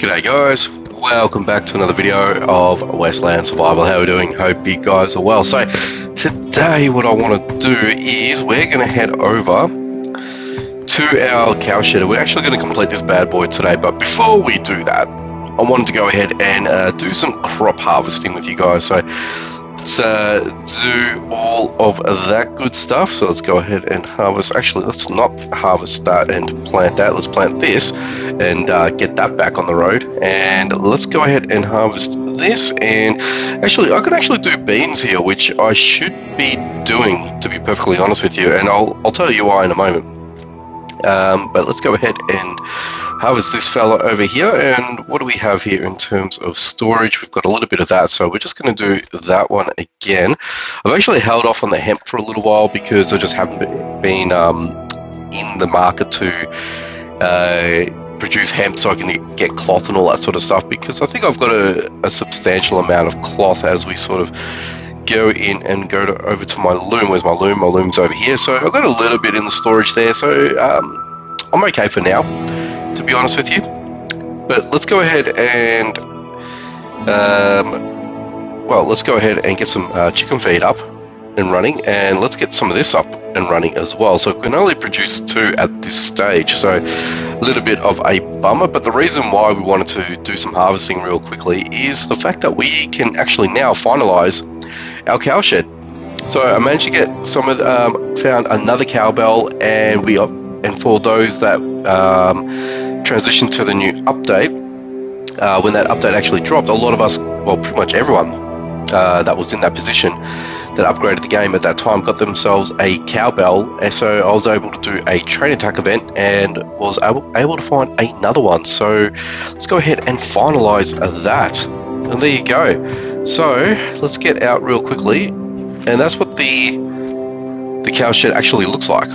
G'day guys, welcome back to another video of Westland Survival. How are we doing? Hope you guys are well. So today what I want to do is we're going to head over to our cowshed. We're actually going to complete this bad boy today, but before we do that, I wanted to go ahead and do some crop harvesting with you guys. So let's do all of that good stuff. So let's go ahead and harvest. Actually, let's not harvest that and plant that. Let's plant this and get that back on the road. And let's go ahead and harvest this. And actually, I could actually do beans here, which I should be doing, to be perfectly honest with you. And I'll tell you why in a moment. But let's go ahead and harvest this fella over here. And what do we have here in terms of storage? We've got a little bit of that, so we're just going to do that one again. I've actually held off on the hemp for a little while because I just haven't been in the market to produce hemp so I can get cloth and all that sort of stuff, because I think I've got a substantial amount of cloth as we sort of go in and go over to my loom. Where's my loom? My loom's over here. So I've got a little bit in the storage there, so I'm okay for now, to be honest with you. But let's go ahead and let's go ahead and get some chicken feed up and running, and let's get some of this up and running as well. So we can only produce 2 at this stage, so a little bit of a bummer. But the reason why we wanted to do some harvesting real quickly is the fact that we can actually now finalize our cowshed. So I managed to get some of found another cowbell, and for those that transitioned to the new update, when that update actually dropped, a lot of us, well, pretty much everyone that was in that position that upgraded the game at that time got themselves a cowbell. And so I was able to do a train attack event and was able to find another one. So let's go ahead and finalize that. And there you go. So let's get out real quickly, and that's what the cowshed actually looks like.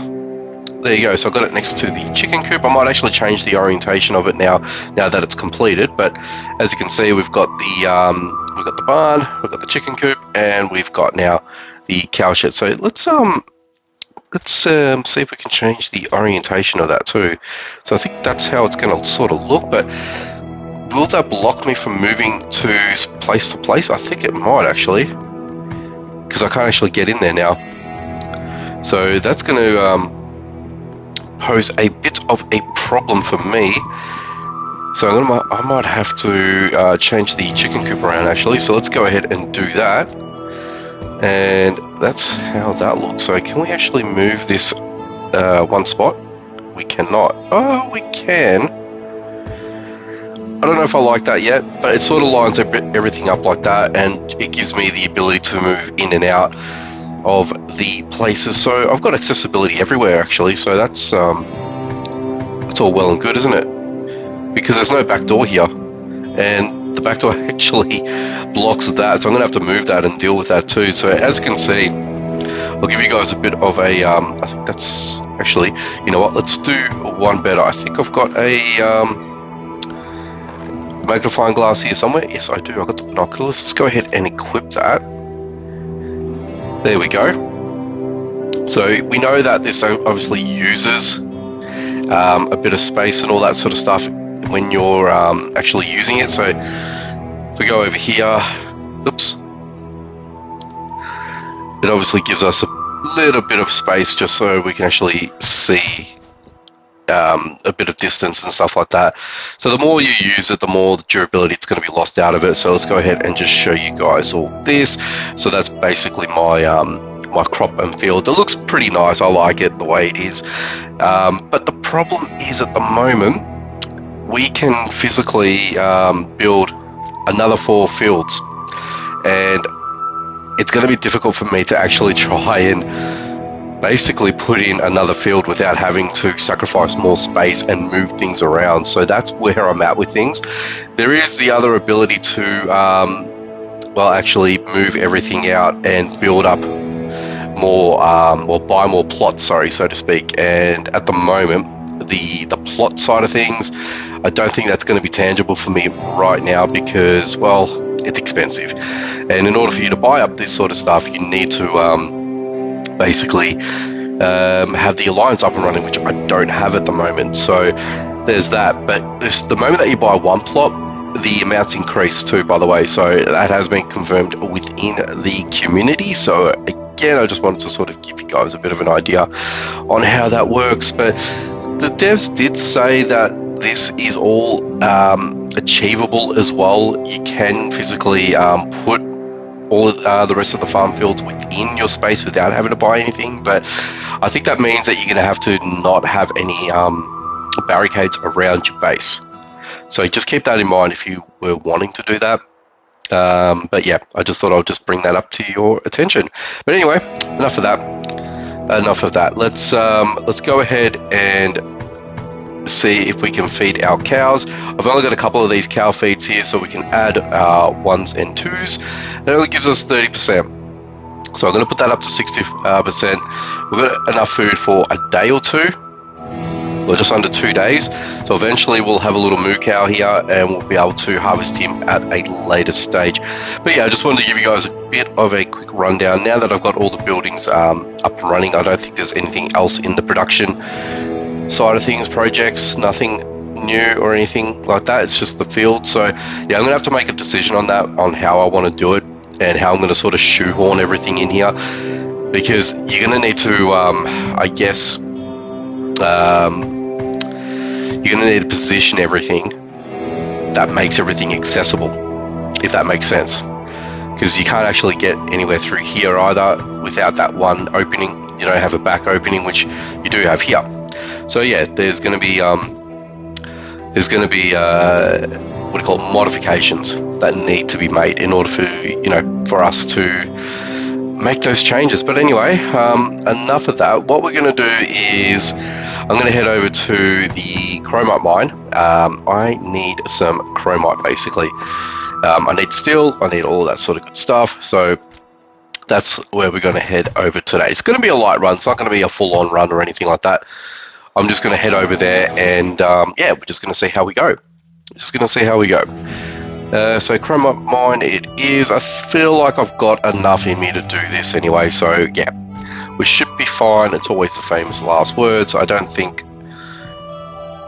There you go. So I got it next to the chicken coop. I might actually change the orientation of it now that it's completed. But as you can see, we've got the barn, we've got the chicken coop, and we've got now the cowshed. So let's see if we can change the orientation of that too. So I think that's how it's going to sort of look. But will that block me from moving to place? I think it might actually, because I can't actually get in there now. So that's going to pose a bit of a problem for me. So I might have to change the chicken coop around actually. So let's go ahead and do that. And that's how that looks. So can we actually move this one spot? We cannot. Oh, we can. I don't know if I like that yet, but it sort of lines everything up like that, and it gives me the ability to move in and out of the places. So I've got accessibility everywhere actually, so that's all well and good, isn't it? Because there's no back door here, and the back door actually blocks that, so I'm gonna have to move that and deal with that too. So as you can see, I'll give you guys a bit of a I think that's actually, you know what, let's do one better. I think I've got a magnifying glass here somewhere. Yes, I do. I've got the binoculars. Let's go ahead and equip that. There we go. So we know that this obviously uses a bit of space and all that sort of stuff when you're actually using it. So if we go over here, oops, it obviously gives us a little bit of space just so we can actually see a bit of distance and stuff like that. So the more you use it, the more durability it's going to be lost out of it. So let's go ahead and just show you guys all this. So that's basically my my crop and field. It looks pretty nice. I like it the way it is. But the problem is at the moment we can physically build another 4 fields, and it's going to be difficult for me to actually try and basically put in another field without having to sacrifice more space and move things around. So that's where I'm at with things. There is the other ability to actually move everything out and build up more or buy more plots, so to speak. And at the moment, the plot side of things, I don't think that's going to be tangible for me right now because, well, it's expensive, and in order for you to buy up this sort of stuff, you need to basically have the alliance up and running, which I don't have at the moment. So there's that. But the moment that you buy one plot, the amounts increase too, by the way. So that has been confirmed within the community. So again, I just wanted to sort of give you guys a bit of an idea on how that works. But the devs did say that this is all achievable as well. You can physically put all of the rest of the farm fields within your space without having to buy anything. But I think that means that you're going to have to not have any barricades around your base. So just keep that in mind if you were wanting to do that. But yeah, I just thought I'll just bring that up to your attention. But anyway, enough of that. Let's go ahead and see if we can feed our cows. I've only got a couple of these cow feeds here, so we can add 1s and 2s. It only gives us 30%. So I'm going to put that up to 60%. We've got enough food for a day or two, or just under 2 days. So eventually we'll have a little moo cow here and we'll be able to harvest him at a later stage. But yeah, I just wanted to give you guys a bit of a quick rundown. Now that I've got all the buildings up and running, I don't think there's anything else in the production side of things, projects, nothing new or anything like that. It's just the field. So yeah, I'm gonna have to make a decision on that, on how I want to do it and how I'm gonna sort of shoehorn everything in here, because you're gonna need to I guess you're going to need to position everything that makes everything accessible, if that makes sense, because you can't actually get anywhere through here either without that one opening. You don't have a back opening, which you do have here. So yeah, there's going to be what do you call it, modifications that need to be made in order for for us to make those changes. But anyway, enough of that. What we're going to do is I'm going to head over to the Chromite Mine. I need some Chromite, basically. I need steel, I need all of that sort of good stuff. So that's where we're going to head over today. It's going to be a light run. It's not going to be a full-on run or anything like that. I'm just going to head over there and yeah, we're just going to see how we go. So Chromite Mine it is. I feel like I've got enough in me to do this anyway. So yeah, we should be fine. It's always the famous last words. I don't think...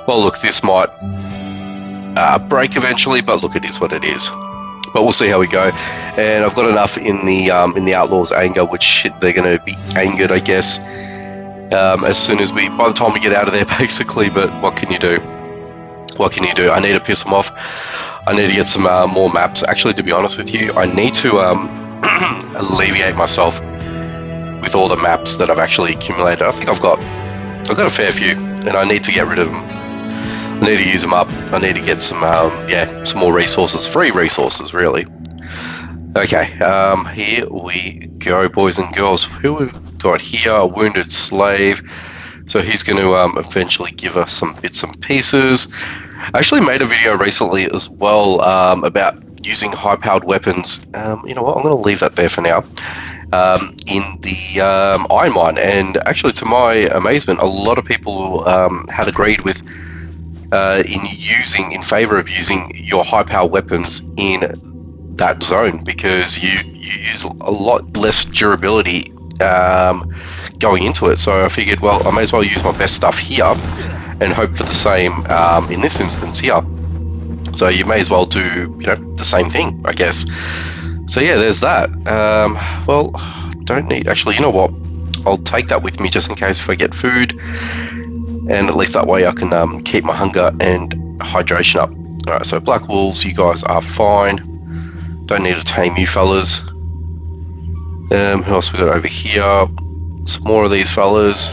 Well, look, this might break eventually, but look, it is what it is. But we'll see how we go. And I've got enough in the Outlaws' anger, which they're going to be angered, I guess, as soon as by the time we get out of there, basically. But what can you do? I need to piss them off. I need to get some more maps. Actually, to be honest with you, I need to alleviate myself with all the maps that I've actually accumulated. I think I've got a fair few, and I need to get rid of them. I need to use them up. I need to get some some more resources, free resources, really. Okay, here we go, boys and girls. Who we've got here? A wounded slave. So he's going to eventually give us some bits and pieces. I actually made a video recently as well about using high-powered weapons. You know what? I'm going to leave that there for now. In the iron mine, and actually, to my amazement, a lot of people had agreed with in favor of using your high-powered weapons in that zone, because you use a lot less durability going into it. So I figured, well, I may as well use my best stuff here and hope for the same in this instance here. So you may as well do the same thing, I guess. So yeah, there's that. Well, don't need... Actually, you know what? I'll take that with me just in case if I get food. And at least that way I can keep my hunger and hydration up. Alright, so black wolves, you guys are fine. Don't need to tame you fellas. Who else we got over here? Some more of these fellas.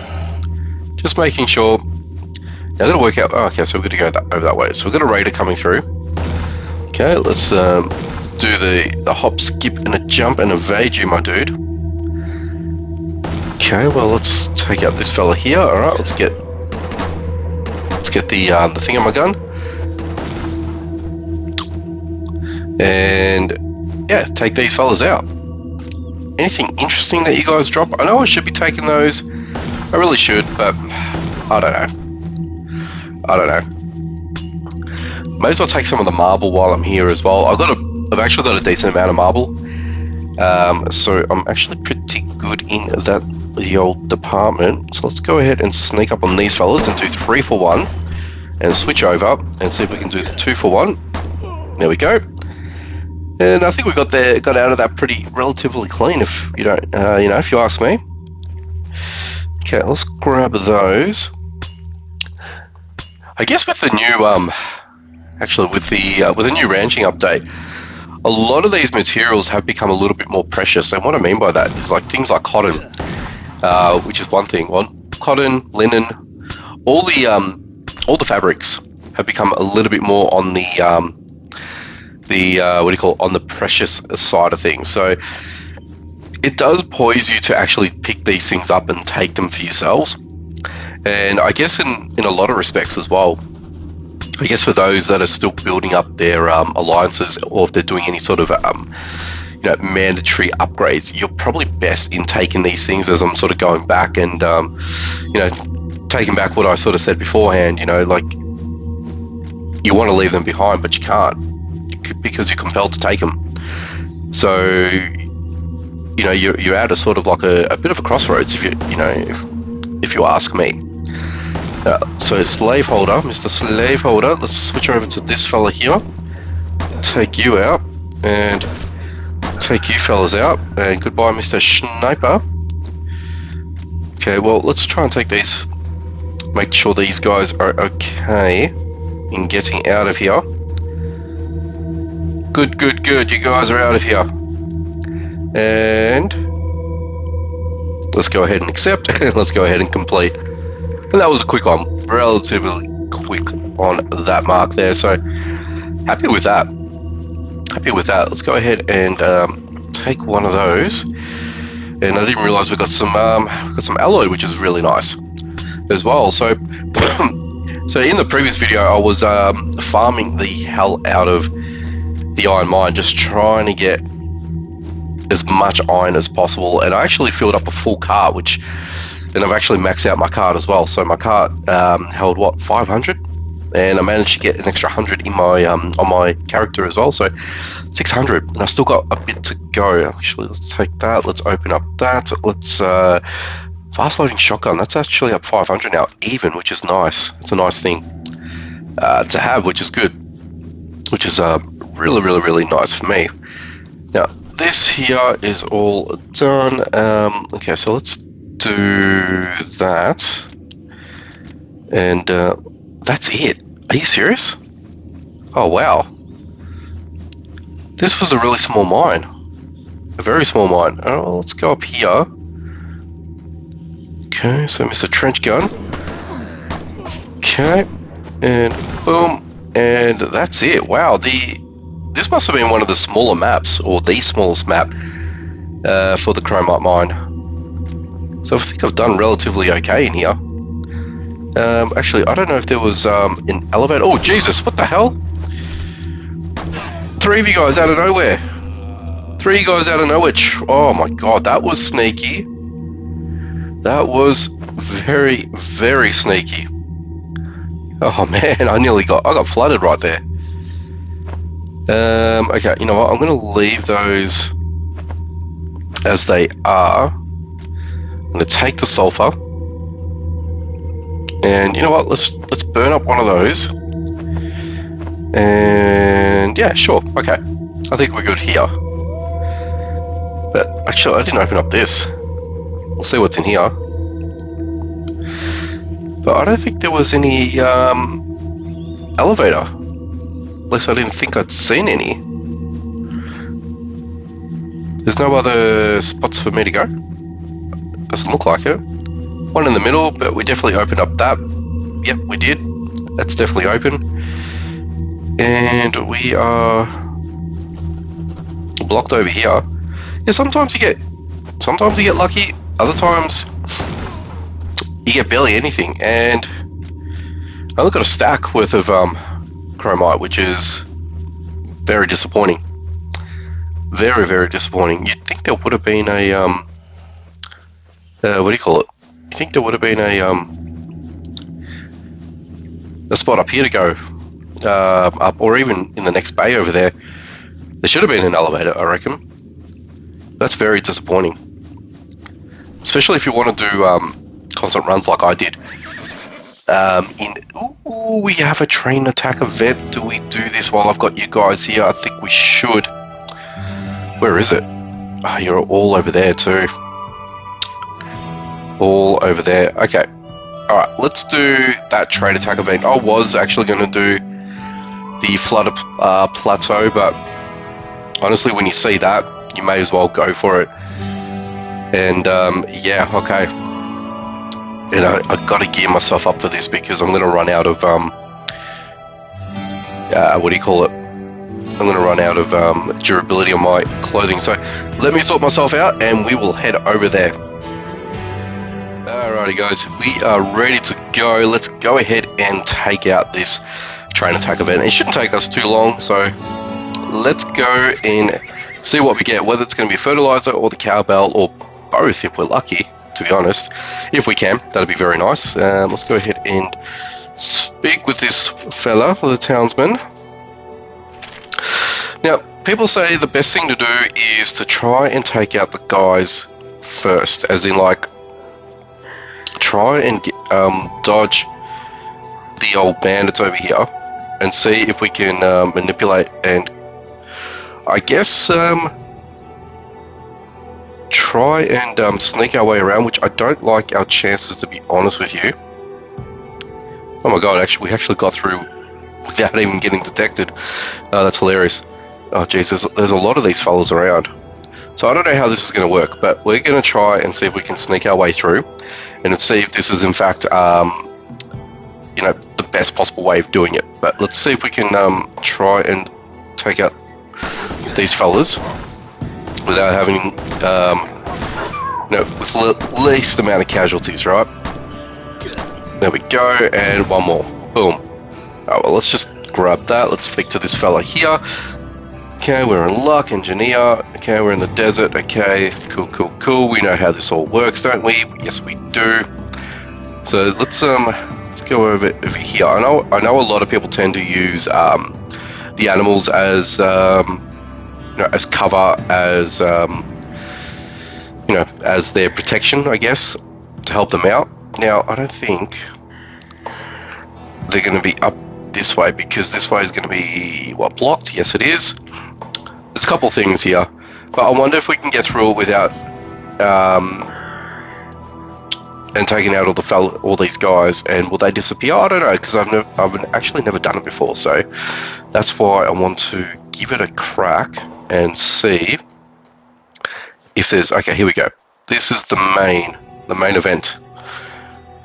Just making sure. Now I've got to work out... Oh, okay, so we're going to go over that way. So we've got a raider coming through. Okay, let's... do the hop, skip, and a jump and evade you, my dude. Okay, well, let's take out this fella here. All right, let's get the thing on my gun, and yeah, take these fellas out. Anything interesting that you guys drop? I know I should be taking those. I really should, but I don't know. May as well take some of the marble while I'm here as well. I've actually got a decent amount of marble, so I'm actually pretty good in the old department. So let's go ahead and sneak up on these fellas and do 3 for 1. and switch over and see if we can do the 2 for 1. There we go. And I think we got out of that pretty relatively clean, if you don't, if you ask me. Okay, let's grab those. I guess with the new, with the new ranching update, a lot of these materials have become a little bit more precious. And what I mean by that is like things like cotton, which is one thing. Well, cotton, linen, all the fabrics have become a little bit more on the on the precious side of things. So it does poise you to actually pick these things up and take them for yourselves. And I guess in a lot of respects as well, I guess for those that are still building up their alliances, or if they're doing any sort of mandatory upgrades, you're probably best in taking these things, as I'm sort of going back and taking back what I sort of said beforehand. Like you want to leave them behind, but you can't because you're compelled to take them. So you're at a sort of like a bit of a crossroads, if you ask me. So slaveholder, Mr. Slaveholder, let's switch over to this fella here. Take you out and take you fellas out, and goodbye, Mr. Sniper. Okay, well, let's try and take these, make sure these guys are okay in getting out of here. Good, you guys are out of here. And let's go ahead and accept, and let's go ahead and complete. And that was a quick one, relatively quick on that mark there, so happy with that. Let's go ahead and take one of those. And I didn't realize we got some alloy, which is really nice as well. So so in the previous video I was farming the hell out of the iron mine, just trying to get as much iron as possible, and I actually filled up a full cart, and I've actually maxed out my cart as well. So my cart held 500, and I managed to get an extra 100 in my on my character as well, so 600, and I've still got a bit to go. Actually, let's take that, let's open up that, let's fast loading shotgun, that's actually up 500 now even, which is nice. It's a nice thing to have, which is good, which is really nice for me. Now this here is all done. Okay, so let's do that, and that's it. Are you serious? Oh wow, this was a really small mine, a very small mine. Oh, let's go up here. Okay, so Mr. Trench Gun. Okay, and boom, and that's it. Wow, this must have been one of the smaller maps, or the smallest map for the Chromite Mine. So I think I've done relatively okay in here. Actually, I don't know if there was an elevator. Oh Jesus, what the hell? 3 of you guys out of nowhere. 3 guys out of nowhere. Oh my god, that was sneaky. That was very sneaky. Oh man, I got flooded right there. Okay, you know what? I'm gonna leave those as they are. I'm gonna take the sulfur, and you know what? Let's burn up one of those. And yeah, sure. Okay, I think we're good here. But actually, I didn't open up this. We'll see what's in here. But I don't think there was any elevator. At least I didn't think I'd seen any. There's no other spots for me to go. Doesn't look like it. One in the middle, but we definitely opened up that. Yep, we did. That's definitely open. And we are blocked over here. Yeah, sometimes you get lucky. Other times you get barely anything. And I only got a stack worth of chromite, which is very disappointing. Very disappointing. You'd think there would have been a what do you call it? You think there would have been a spot up here to go, up, or even in the next bay over there. There should have been an elevator, I reckon. That's very disappointing, especially if you want to do constant runs like I did. Ooh, we have a train attack event. Do we do this while I've got you guys here? I think we should. Where is it? Oh, you're all over there too. All over there. Okay. Alright, let's do that train attack event. I was actually going to do the flooded plateau, but honestly, when you see that, you may as well go for it. And yeah, okay. And I've got to gear myself up for this because I'm going to run out of what do you call it? I'm going to run out of durability on my clothing. So let me sort myself out, and we will head over there. Alrighty, guys, we are ready to go. Let's go ahead and take out this train attack event. It shouldn't take us too long, so let's go and see what we get. Whether it's going to be fertilizer or the cowbell or both, if we're lucky. To be honest, if we can, that'd be very nice. Let's go ahead and speak with this fella, the townsman. Now, people say the best thing to do is to try and take out the guys first, as in like try and get, dodge the old bandits over here and see if we can manipulate and I guess try and sneak our way around, which I don't like our chances, to be honest with you. Oh my god, we actually got through without even getting detected. That's hilarious. Oh Jesus, there's a lot of these fellas around. So I don't know how this is going to work, but we're going to try and see if we can sneak our way through and see if this is in fact, you know, the best possible way of doing it. But let's see if we can try and take out these fellas without having, you know, with the least amount of casualties, right? There we go, and one more. Boom. Oh, well, let's just grab that. Let's speak to this fella here. Okay, we're in luck, engineer. Okay, we're in the desert. Okay, cool, cool, cool. We know how this all works, don't we? Yes, we do. So let's go over here. I know a lot of people tend to use the animals as you know, as cover, as you know, as their protection, I guess, to help them out. Now, I don't think they're going to be up this way because this way is going to be, what, blocked? Yes, it is. There's a couple things here, but I wonder if we can get through it without and taking out all these guys, and will they disappear? I don't know, because I've actually never done it before, so that's why I want to give it a crack and see if there's. Okay, here we go. This is the main event.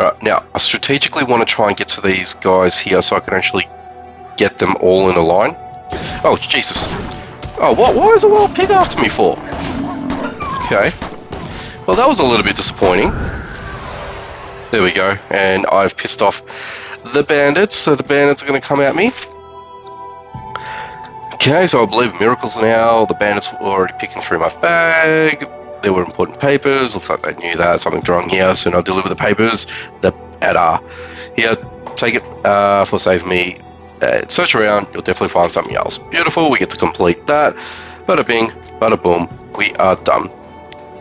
Alright, now I strategically want to try and get to these guys here so I can actually get them all in a line. Oh Jesus! Oh, what? Why is the wild pig after me for? Okay. Well, that was a little bit disappointing. There we go, and I've pissed off the bandits, so the bandits are going to come at me. Okay, so I believe miracles now. The bandits were already picking through my bag. There were important papers. Looks like they knew that something's wrong here. Soon I'll deliver the papers. Here, take it for save me. Search around. You'll definitely find something else. Beautiful. We get to complete that. Bada bing, bada boom. We are done.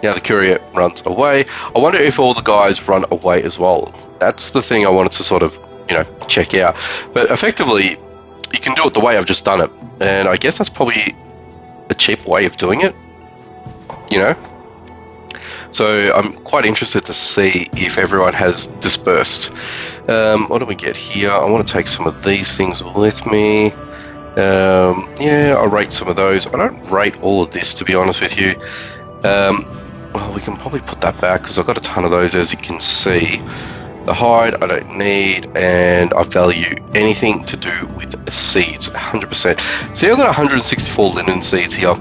Now the courier runs away. I wonder if all the guys run away as well. That's the thing I wanted to sort of, you know, check out. But effectively, you can do it the way I've just done it. And I guess that's probably a cheap way of doing it, you know? So I'm quite interested to see if everyone has dispersed. What do we get here? I want to take some of these things with me. Yeah, I'll rate some of those. I don't rate all of this, to be honest with you. Well, we can probably put that back because I've got a ton of those, as you can see. The hide I don't need, and I value anything to do with seeds 100%. See, I've got 164 linen seeds here.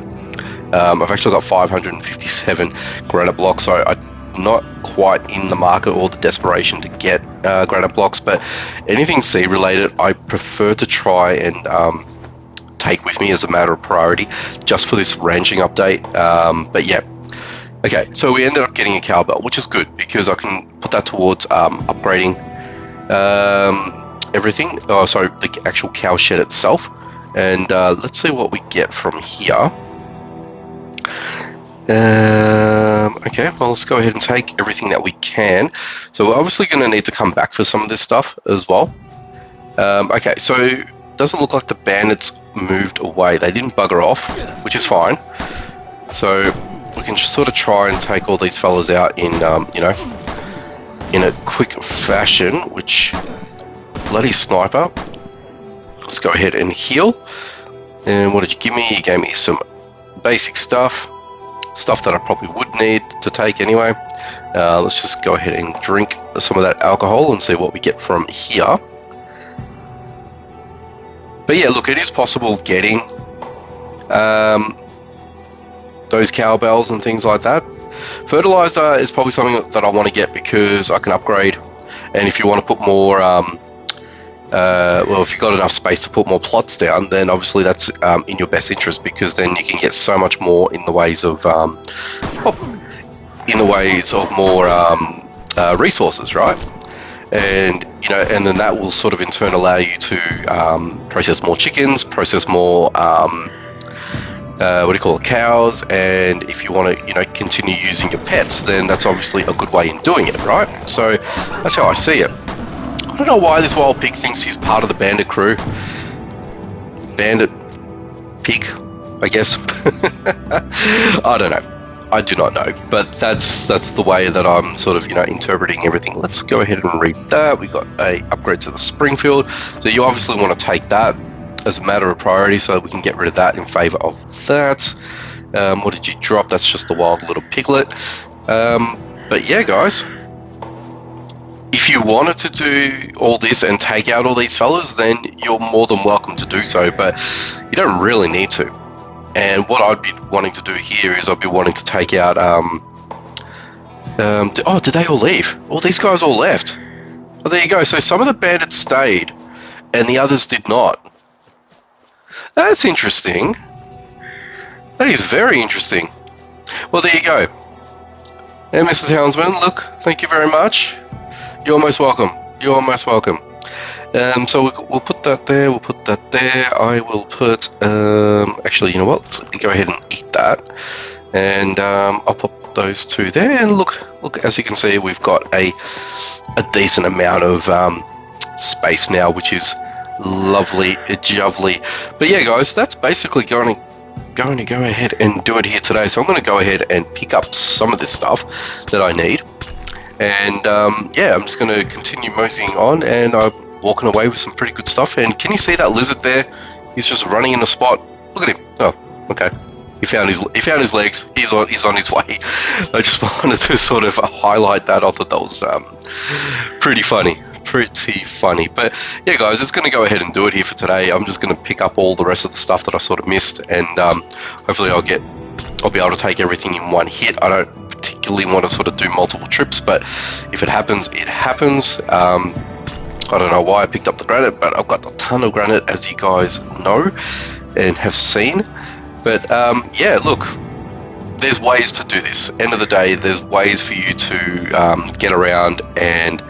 I've actually got 557 granite blocks, so I'm not quite in the market or the desperation to get granite blocks, but anything seed related I prefer to try and take with me as a matter of priority just for this ranching update. But yeah. Okay, so we ended up getting a cowbell, which is good because I can put that towards upgrading everything. Oh, sorry, the actual cowshed itself. And let's see what we get from here. Okay, well, let's go ahead and take everything that we can. So we're obviously going to need to come back for some of this stuff as well. Okay, so it doesn't look like the bandits moved away. They didn't bugger off, which is fine. So we can sort of try and take all these fellas out in, you know, in a quick fashion, which, bloody sniper. Let's go ahead and heal. And what did you give me? You gave me some basic stuff that I probably would need to take anyway. Let's just go ahead and drink some of that alcohol and see what we get from here. But yeah, look, it is possible getting those cowbells and things like that. Fertilizer is probably something that I want to get because I can upgrade, and if you want to put more well, if you've got enough space to put more plots down, then obviously that's in your best interest, because then you can get so much more in the ways of more resources, right? And you know, and then that will sort of in turn allow you to process more chickens, process more what do you call it, cows, and if you want to, you know, continue using your pets, then that's obviously a good way in doing it, right? So that's how I see it. I don't know why this wild pig thinks he's part of the bandit crew. Bandit pig, I guess. I don't know. I do not know, but that's the way that I'm sort of, you know, interpreting everything. Let's go ahead and read that. We got a upgrade to the Springfield, so you obviously want to take that as a matter of priority, so we can get rid of that in favor of that. What did you drop? That's just the wild little piglet. But yeah, guys, if you wanted to do all this and take out all these fellas, then you're more than welcome to do so, but you don't really need to. And what I'd be wanting to do here is I'd be wanting to take out oh, did they all leave? All these guys all left. Oh, there you go. So some of the bandits stayed and the others did not. That's interesting. That is very interesting. Well, there you go. And Mr. Townsman, look, thank you very much. You're most welcome. You're most welcome. So we'll put that there. We'll put that there. I will put. Actually, you know what? Let's go ahead and eat that, and I'll put those two there. And look. As you can see, we've got a decent amount of space now, which is lovely, jubbly. But yeah, guys, that's basically going to go ahead and do it here today. So I'm going to go ahead and pick up some of this stuff that I need. And yeah, I'm just going to continue moseying on, and I'm walking away with some pretty good stuff. And can you see that lizard there? He's just running in a spot. Look at him. Oh, okay. He found his legs. He's on his way. I just wanted to sort of highlight that. I thought that was pretty funny. But yeah, guys, it's going to go ahead and do it here for today. I'm just going to pick up all the rest of the stuff that I sort of missed, and hopefully I'll be able to take everything in one hit. I don't particularly want to sort of do multiple trips, but if it happens, it happens. I don't know why I picked up the granite, but I've got a ton of granite, as you guys know and have seen. But yeah, look, there's ways to do this. End of the day, there's ways for you to get around and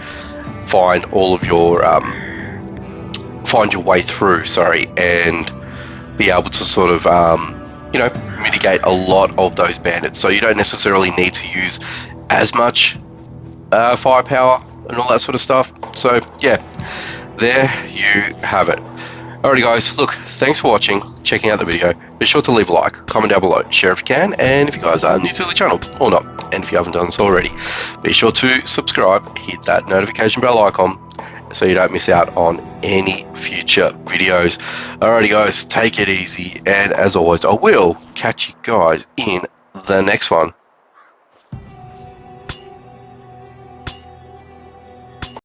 find all of your find your way through, and be able to sort of you know, mitigate a lot of those bandits. So you don't necessarily need to use as much firepower and all that sort of stuff. So yeah, there you have it. Alrighty, guys, look, thanks for watching, checking out the video. Be sure to leave a like, comment down below, share if you can, and if you guys are new to the channel or not, and if you haven't done so already, be sure to subscribe, hit that notification bell icon so you don't miss out on any future videos. Alrighty, guys, take it easy, and as always, I will catch you guys in the next one.